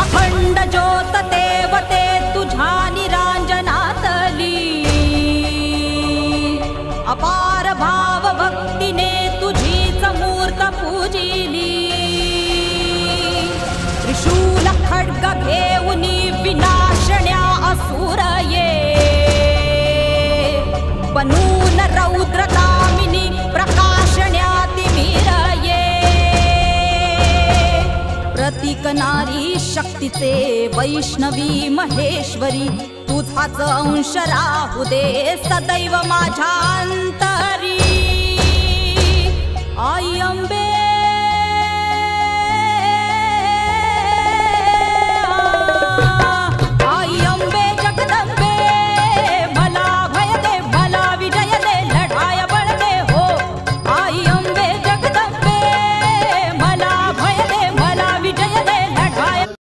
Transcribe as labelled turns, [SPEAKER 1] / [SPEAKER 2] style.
[SPEAKER 1] अखंड ज्योत देवते तुझ्या निरांजनातली, अपार भाव भक्तीने तुझीच मूर्त पूजिली। त्रिशूल खड्ग घेऊनी विनाशण्या असुर ये, बनून रौद्रकामिनी प्रकाशण्या तिमिर ये। प्रतीक नारी शक्तीचे वैष्णवी महेश्वरी, तुझाच अंश राहू दे सदैव माझ्या अंतरी। आई अंबे